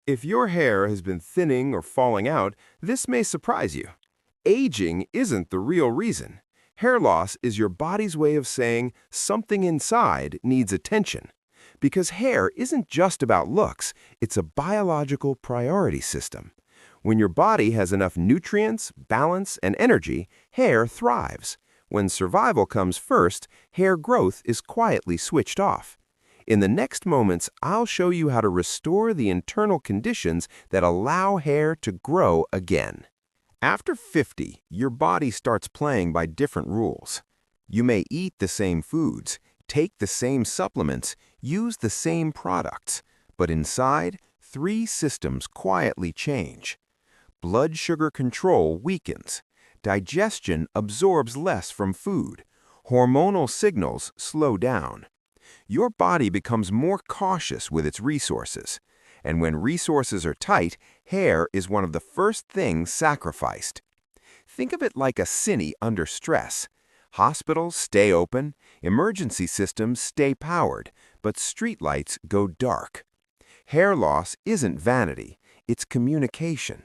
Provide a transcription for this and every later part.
If your hair has been thinning or falling out, this may surprise you. Aging isn't the real reason. Hair loss is your body's way of saying something inside needs attention. Because hair isn't just about looks, it's a biological priority system. When your body has enough nutrients, balance, and energy, hair thrives. When survival comes first, hair growth is quietly switched off. In the next moments, I'll show you how to restore the internal conditions that allow hair to grow again. After 50, your body starts playing by different rules. You may eat the same foods, take the same supplements, use the same products, but inside, three systems quietly change. Blood sugar control weakens. Digestion absorbs less from food. Hormonal signals slow down. Your body becomes more cautious with its resources. And when resources are tight, hair is one of the first things sacrificed. Think of it like a city under stress. Hospitals stay open, emergency systems stay powered, but streetlights go dark. Hair loss isn't vanity, it's communication.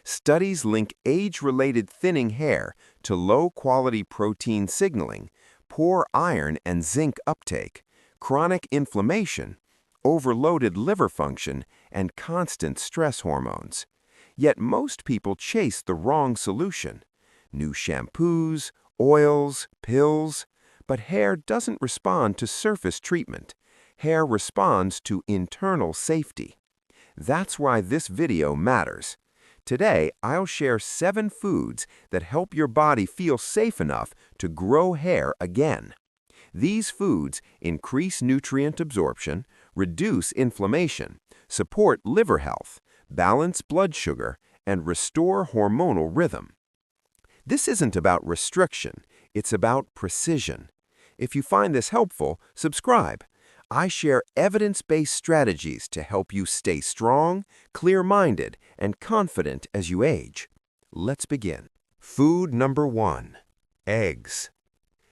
Studies link age-related thinning hair to low-quality protein signaling, poor iron and zinc uptake, chronic inflammation, overloaded liver function, and constant stress hormones. Yet most people chase the wrong solution. New shampoos, oils, pills. But hair doesn't respond to surface treatment. Hair responds to internal safety. That's why this video matters. Today, I'll share 7 foods that help your body feel safe enough to grow hair again. These foods increase nutrient absorption, reduce inflammation, support liver health, balance blood sugar, and restore hormonal rhythm. This isn't about restriction, it's about precision. If you find this helpful, subscribe. I share evidence-based strategies to help you stay strong, clear-minded, and confident as you age. Let's begin. Food number 1: eggs.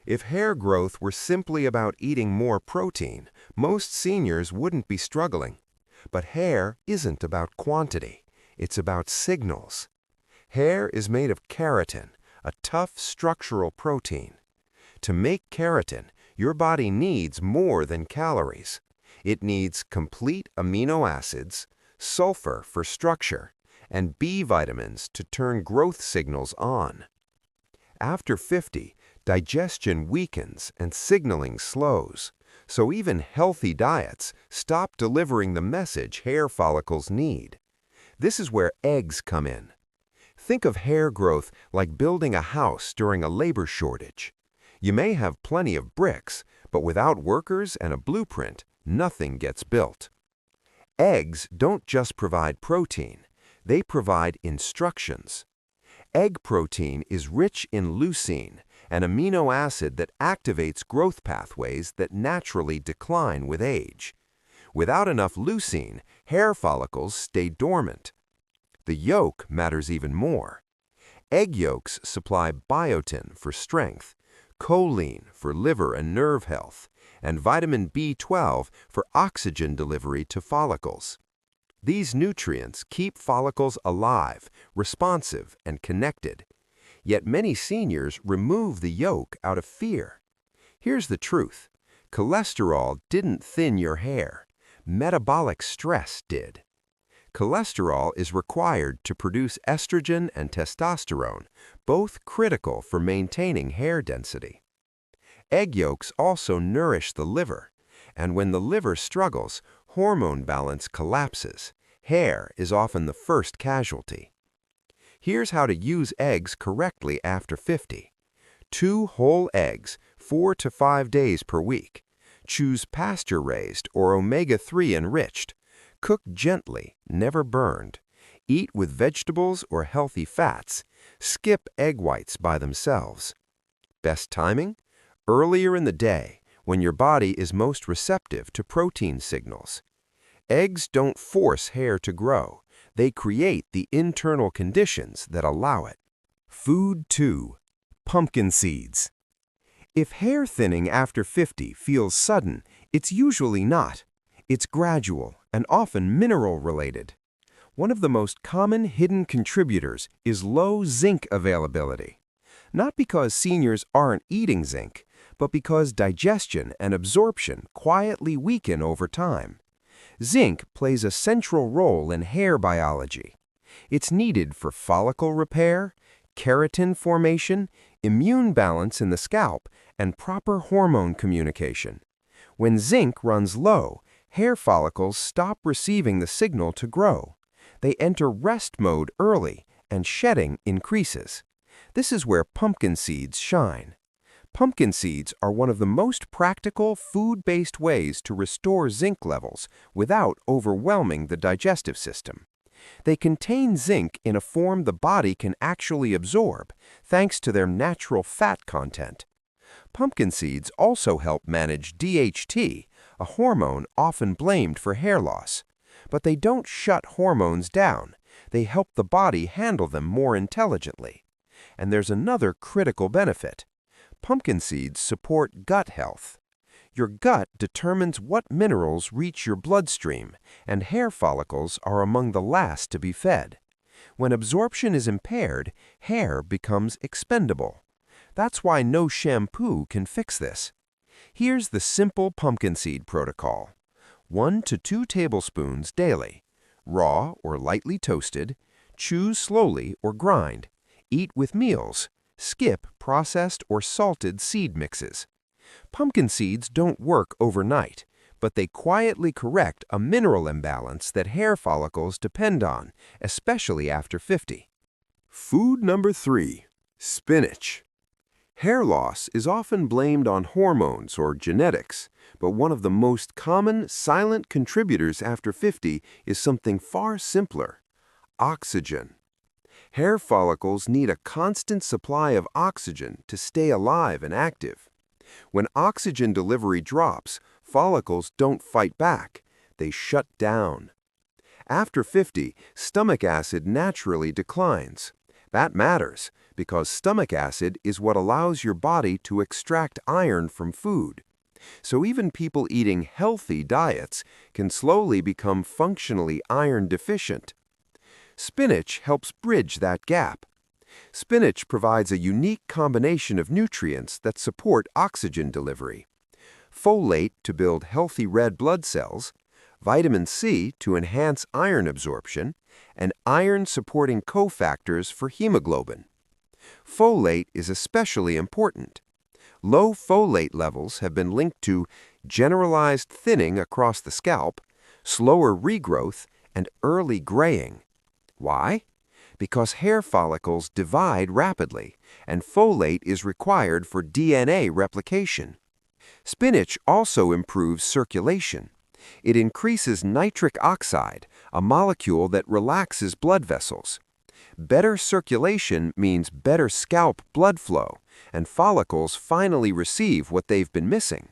If hair growth were simply about eating more protein, most seniors wouldn't be struggling. But hair isn't about quantity, it's about signals. Hair is made of keratin, a tough structural protein. To make keratin, your body needs more than calories. It needs complete amino acids, sulfur for structure, and B vitamins to turn growth signals on. After 50, digestion weakens and signaling slows, so even healthy diets stop delivering the message hair follicles need. This is where eggs come in. Think of hair growth like building a house during a labor shortage. You may have plenty of bricks, but without workers and a blueprint, nothing gets built. Eggs don't just provide protein, they provide instructions. Egg protein is rich in leucine, an amino acid that activates growth pathways that naturally decline with age. Without enough leucine, hair follicles stay dormant. The yolk matters even more. Egg yolks supply biotin for strength, choline for liver and nerve health, and vitamin B12 for oxygen delivery to follicles. These nutrients keep follicles alive, responsive, and connected. Yet many seniors remove the yolk out of fear. Here's the truth. Cholesterol didn't thin your hair. Metabolic stress did. Cholesterol is required to produce estrogen and testosterone, both critical for maintaining hair density. Egg yolks also nourish the liver, and when the liver struggles, hormone balance collapses. Hair is often the first casualty. Here's how to use eggs correctly after 50. 2 whole eggs, 4 to 5 days per week. Choose pasture-raised or omega-3 enriched. Cook gently, never burned. Eat with vegetables or healthy fats. Skip egg whites by themselves. Best timing? Earlier in the day, when your body is most receptive to protein signals. Eggs don't force hair to grow. They create the internal conditions that allow it. Food 2: pumpkin seeds. If hair thinning after 50 feels sudden, it's usually not. It's gradual and often mineral-related. One of the most common hidden contributors is low zinc availability. Not because seniors aren't eating zinc, but because digestion and absorption quietly weaken over time. Zinc plays a central role in hair biology. It's needed for follicle repair, keratin formation, immune balance in the scalp, and proper hormone communication. When zinc runs low, hair follicles stop receiving the signal to grow. They enter rest mode early, and shedding increases. This is where pumpkin seeds shine. Pumpkin seeds are one of the most practical food-based ways to restore zinc levels without overwhelming the digestive system. They contain zinc in a form the body can actually absorb, thanks to their natural fat content. Pumpkin seeds also help manage DHT, a hormone often blamed for hair loss. But they don't shut hormones down. They help the body handle them more intelligently. And there's another critical benefit. Pumpkin seeds support gut health. Your gut determines what minerals reach your bloodstream, and hair follicles are among the last to be fed. When absorption is impaired, hair becomes expendable. That's why no shampoo can fix this. Here's the simple pumpkin seed protocol. 1 to 2 tablespoons daily. Raw or lightly toasted. Chew slowly or grind. Eat with meals. Skip processed or salted seed mixes. Pumpkin seeds don't work overnight, but they quietly correct a mineral imbalance that hair follicles depend on, especially after 50. Food number 3. Spinach. Hair loss is often blamed on hormones or genetics, but one of the most common silent contributors after 50 is something far simpler: oxygen. Hair follicles need a constant supply of oxygen to stay alive and active. When oxygen delivery drops, follicles don't fight back, they shut down. After 50, stomach acid naturally declines. That matters because stomach acid is what allows your body to extract iron from food. So even people eating healthy diets can slowly become functionally iron deficient. Spinach helps bridge that gap. Spinach provides a unique combination of nutrients that support oxygen delivery. Folate to build healthy red blood cells, vitamin C to enhance iron absorption, and iron-supporting cofactors for hemoglobin. Folate is especially important. Low folate levels have been linked to generalized thinning across the scalp, slower regrowth, and early graying. Why? Because hair follicles divide rapidly, and folate is required for DNA replication. Spinach also improves circulation. It increases nitric oxide, a molecule that relaxes blood vessels. Better circulation means better scalp blood flow, and follicles finally receive what they've been missing.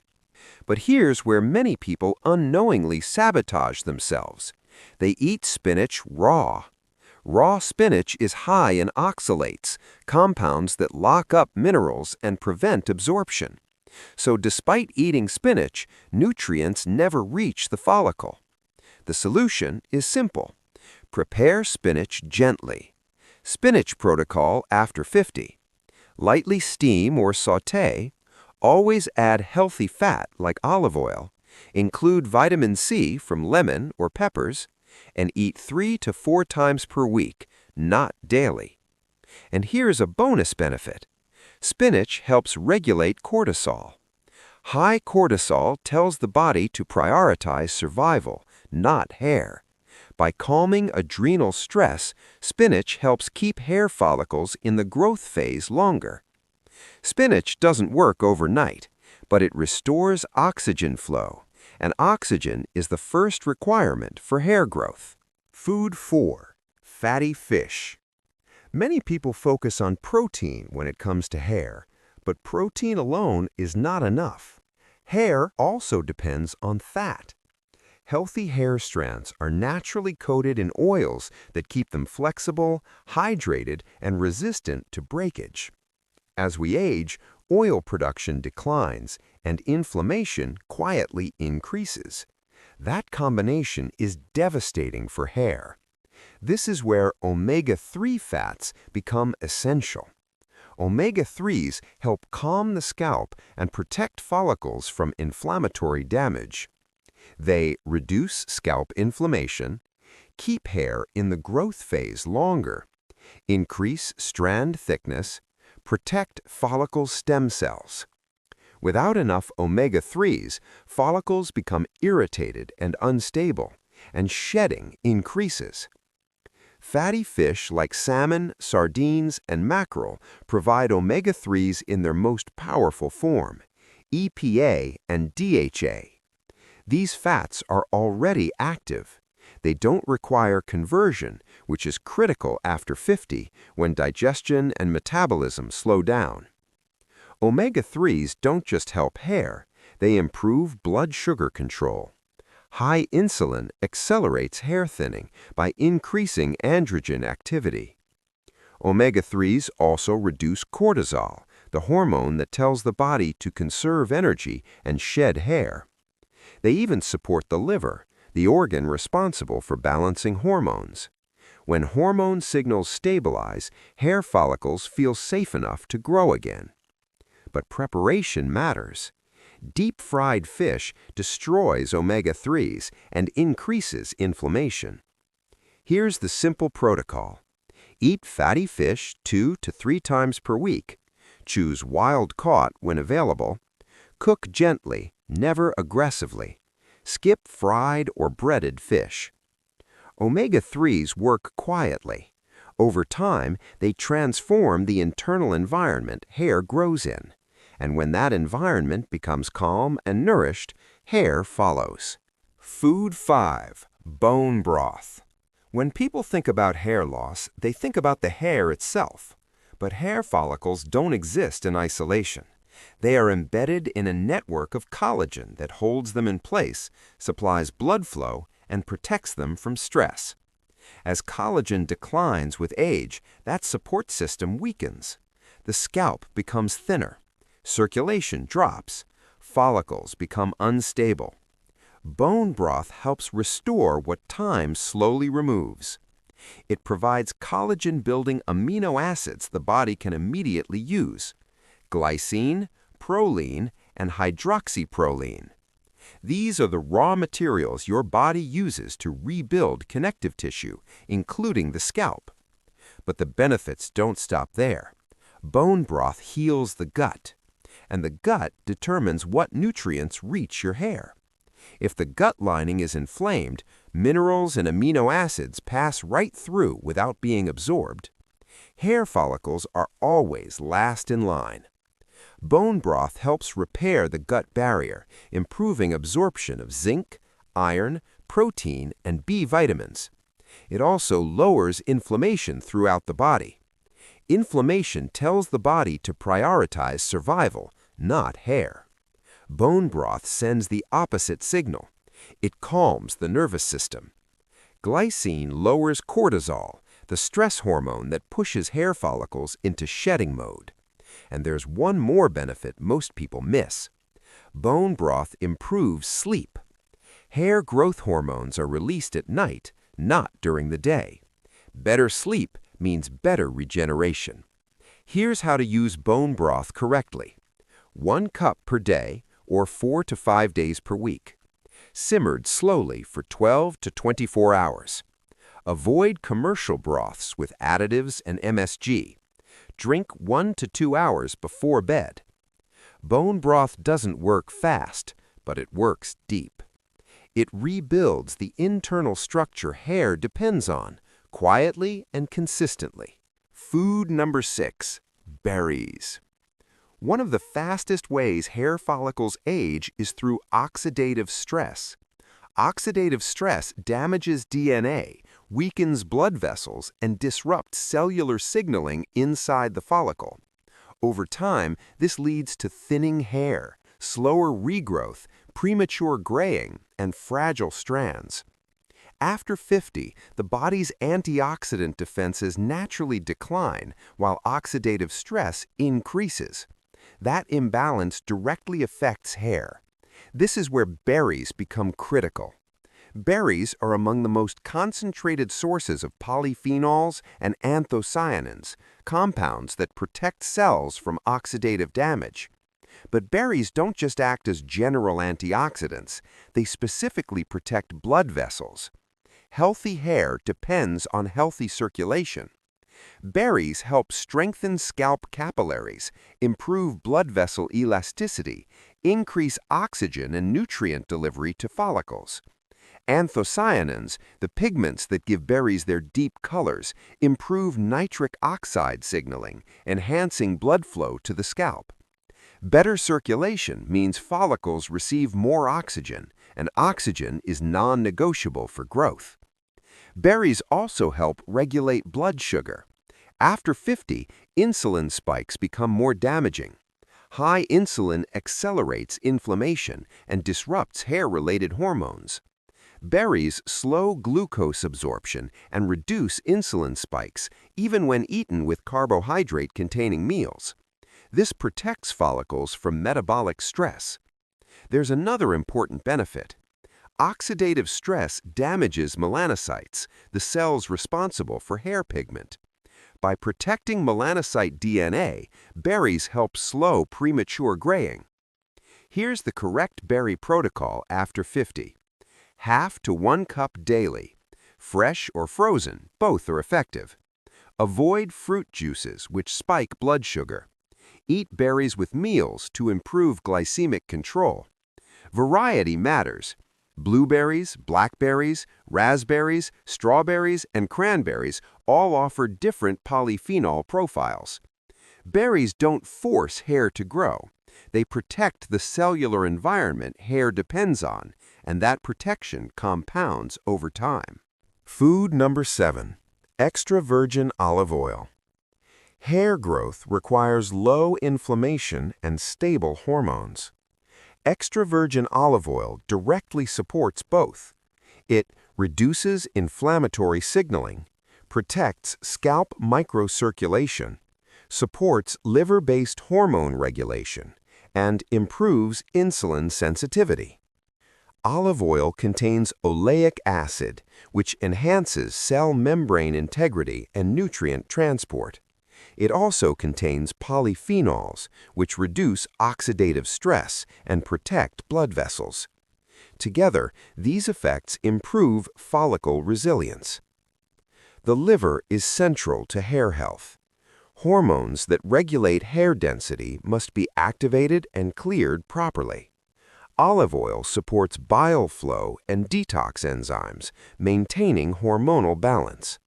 But here's where many people unknowingly sabotage themselves. They eat spinach raw. Raw spinach is high in oxalates, compounds that lock up minerals and prevent absorption. So despite eating spinach, nutrients never reach the follicle. The solution is simple. Prepare spinach gently. Spinach protocol after 50. Lightly steam or sauté. Always add healthy fat like olive oil. Include vitamin C from lemon or peppers. And eat 3 to 4 times per week, not daily. And here's a bonus benefit. Spinach helps regulate cortisol. High cortisol tells the body to prioritize survival, not hair. By calming adrenal stress, spinach helps keep hair follicles in the growth phase longer. Spinach doesn't work overnight, but it restores oxygen flow. And oxygen is the first requirement for hair growth. Food 4. Fatty fish. Many people focus on protein when it comes to hair, but protein alone is not enough. Hair also depends on fat. Healthy hair strands are naturally coated in oils that keep them flexible, hydrated, and resistant to breakage. As we age, oil production declines and inflammation quietly increases. That combination is devastating for hair. This is where omega-3 fats become essential. Omega-3s help calm the scalp and protect follicles from inflammatory damage. They reduce scalp inflammation, keep hair in the growth phase longer, increase strand thickness, protect follicle stem cells. Without enough omega-3s, follicles become irritated and unstable, and shedding increases. Fatty fish like salmon, sardines, and mackerel provide omega-3s in their most powerful form, EPA and DHA. These fats are already active. They don't require conversion, which is critical after 50 when digestion and metabolism slow down. Omega-3s don't just help hair, they improve blood sugar control. High insulin accelerates hair thinning by increasing androgen activity. Omega-3s also reduce cortisol, the hormone that tells the body to conserve energy and shed hair. They even support the liver, the organ responsible for balancing hormones. When hormone signals stabilize, hair follicles feel safe enough to grow again. But preparation matters. Deep-fried fish destroys omega-3s and increases inflammation. Here's the simple protocol. Eat fatty fish 2 to 3 times per week. Choose wild-caught when available. Cook gently, never aggressively. Skip fried or breaded fish. Omega-3s work quietly. Over time, they transform the internal environment hair grows in. And when that environment becomes calm and nourished, hair follows. Food 5. Bone broth. When people think about hair loss, they think about the hair itself. But hair follicles don't exist in isolation. They are embedded in a network of collagen that holds them in place, supplies blood flow, and protects them from stress. As collagen declines with age, that support system weakens. The scalp becomes thinner. Circulation drops. Follicles become unstable. Bone broth helps restore what time slowly removes. It provides collagen-building amino acids the body can immediately use: glycine, proline, and hydroxyproline. These are the raw materials your body uses to rebuild connective tissue, including the scalp. But the benefits don't stop there. Bone broth heals the gut, and the gut determines what nutrients reach your hair. If the gut lining is inflamed, minerals and amino acids pass right through without being absorbed. Hair follicles are always last in line. Bone broth helps repair the gut barrier, improving absorption of zinc, iron, protein, and B vitamins. It also lowers inflammation throughout the body. Inflammation tells the body to prioritize survival, not hair. Bone broth sends the opposite signal. It calms the nervous system. Glycine lowers cortisol, the stress hormone that pushes hair follicles into shedding mode. And there's one more benefit most people miss. Bone broth improves sleep. Hair growth hormones are released at night, not during the day. Better sleep means better regeneration. Here's how to use bone broth correctly. 1 cup per day or 4 to 5 days per week. Simmered slowly for 12 to 24 hours. Avoid commercial broths with additives and MSG. Drink 1 to 2 hours before bed. Bone broth doesn't work fast, but it works deep. It rebuilds the internal structure hair depends on, quietly and consistently. Food number 6. Berries. One of the fastest ways hair follicles age is through oxidative stress. Oxidative stress damages DNA, weakens blood vessels, and disrupts cellular signaling inside the follicle. Over time, this leads to thinning hair, slower regrowth, premature graying, and fragile strands. After 50, the body's antioxidant defenses naturally decline while oxidative stress increases. That imbalance directly affects hair. This is where berries become critical. Berries are among the most concentrated sources of polyphenols and anthocyanins, compounds that protect cells from oxidative damage. But berries don't just act as general antioxidants, they specifically protect blood vessels. Healthy hair depends on healthy circulation. Berries help strengthen scalp capillaries, improve blood vessel elasticity, increase oxygen and nutrient delivery to follicles. Anthocyanins, the pigments that give berries their deep colors, improve nitric oxide signaling, enhancing blood flow to the scalp. Better circulation means follicles receive more oxygen, and oxygen is non-negotiable for growth. Berries also help regulate blood sugar. After 50, insulin spikes become more damaging. High insulin accelerates inflammation and disrupts hair-related hormones. Berries slow glucose absorption and reduce insulin spikes, even when eaten with carbohydrate-containing meals. This protects follicles from metabolic stress. There's another important benefit. Oxidative stress damages melanocytes, the cells responsible for hair pigment. By protecting melanocyte DNA, berries help slow premature graying. Here's the correct berry protocol after 50. Half to 1 cup daily. Fresh or frozen, both are effective. Avoid fruit juices, which spike blood sugar. Eat berries with meals to improve glycemic control. Variety matters. Blueberries, blackberries, raspberries, strawberries, and cranberries all offer different polyphenol profiles. Berries don't force hair to grow. They protect the cellular environment hair depends on, and that protection compounds over time. Food number 7. Extra virgin olive oil. Hair growth requires low inflammation and stable hormones. Extra virgin olive oil directly supports both. It reduces inflammatory signaling, protects scalp microcirculation, supports liver-based hormone regulation, and improves insulin sensitivity. Olive oil contains oleic acid, which enhances cell membrane integrity and nutrient transport. It also contains polyphenols, which reduce oxidative stress and protect blood vessels. Together, these effects improve follicle resilience. The liver is central to hair health. Hormones that regulate hair density must be activated and cleared properly. Olive oil supports bile flow and detox enzymes, maintaining hormonal balance.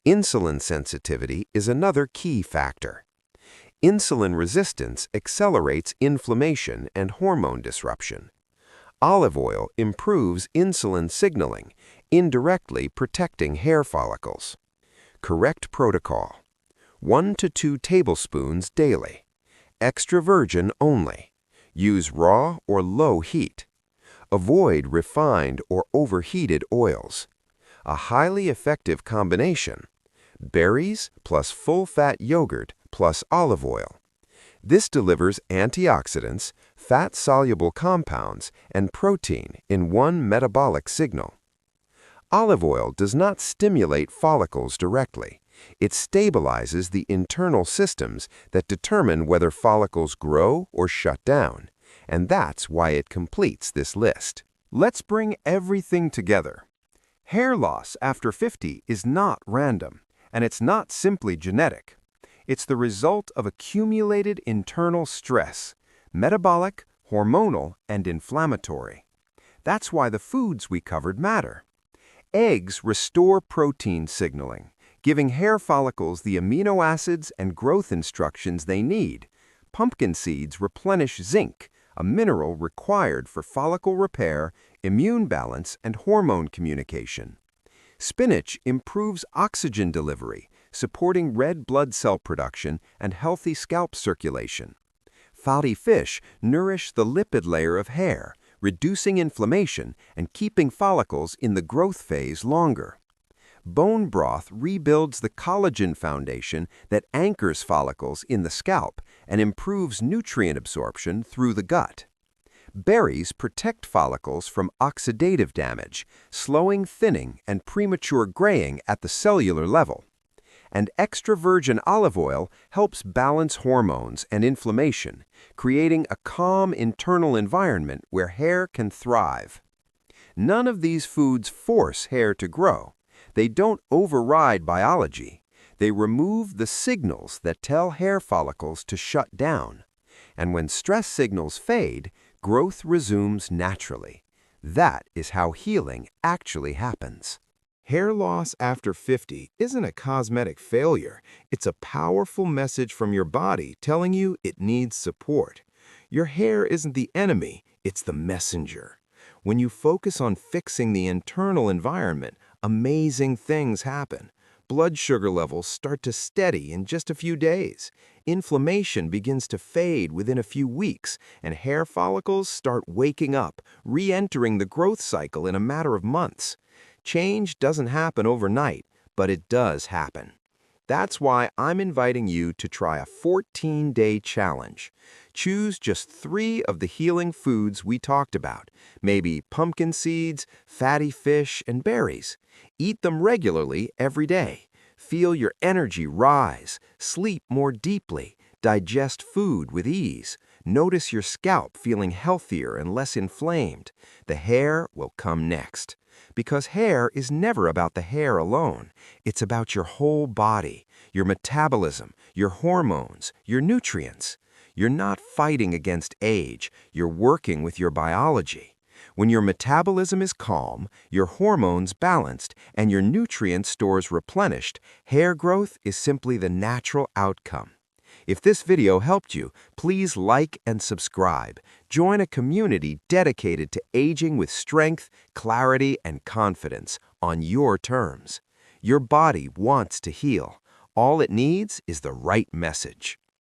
Insulin sensitivity is another key factor. Insulin resistance accelerates inflammation and hormone disruption. Olive oil improves insulin signaling, indirectly protecting hair follicles. Correct protocol: 1 to 2 tablespoons daily. Extra virgin only. Use raw or low heat. Avoid refined or overheated oils. A highly effective combination: berries plus full-fat yogurt plus olive oil. This delivers antioxidants, fat-soluble compounds, and protein in one metabolic signal. Olive oil does not stimulate follicles directly. It stabilizes the internal systems that determine whether follicles grow or shut down, and that's why it completes this list. Let's bring everything together. Hair loss after 50 is not random, and it's not simply genetic. It's the result of accumulated internal stress, metabolic, hormonal, and inflammatory. That's why the foods we covered matter. Eggs restore protein signaling, giving hair follicles the amino acids and growth instructions they need. Pumpkin seeds replenish zinc, a mineral required for follicle repair, immune balance, and hormone communication. Spinach improves oxygen delivery, supporting red blood cell production and healthy scalp circulation. Fatty fish nourish the lipid layer of hair, reducing inflammation and keeping follicles in the growth phase longer. Bone broth rebuilds the collagen foundation that anchors follicles in the scalp and improves nutrient absorption through the gut. Berries protect follicles from oxidative damage, slowing thinning and premature graying at the cellular level. And extra virgin olive oil helps balance hormones and inflammation, creating a calm internal environment where hair can thrive. None of these foods force hair to grow. They don't override biology. They remove the signals that tell hair follicles to shut down. And when stress signals fade, growth resumes naturally. That is how healing actually happens. Hair loss after 50 isn't a cosmetic failure. It's a powerful message from your body telling you it needs support. Your hair isn't the enemy, it's the messenger. When you focus on fixing the internal environment, amazing things happen. Blood sugar levels start to steady in just a few days. Inflammation begins to fade within a few weeks, and hair follicles start waking up, re-entering the growth cycle in a matter of months. Change doesn't happen overnight, but it does happen. That's why I'm inviting you to try a 14-day challenge. Choose just 3 of the healing foods we talked about, maybe pumpkin seeds, fatty fish, and berries. Eat them regularly every day. Feel your energy rise, sleep more deeply, digest food with ease. Notice your scalp feeling healthier and less inflamed. The hair will come next. Because hair is never about the hair alone. It's about your whole body, your metabolism, your hormones, your nutrients. You're not fighting against age, you're working with your biology. When your metabolism is calm, your hormones balanced, and your nutrient stores replenished, hair growth is simply the natural outcome. If this video helped you, please like and subscribe. Join a community dedicated to aging with strength, clarity, and confidence on your terms. Your body wants to heal. All it needs is the right message.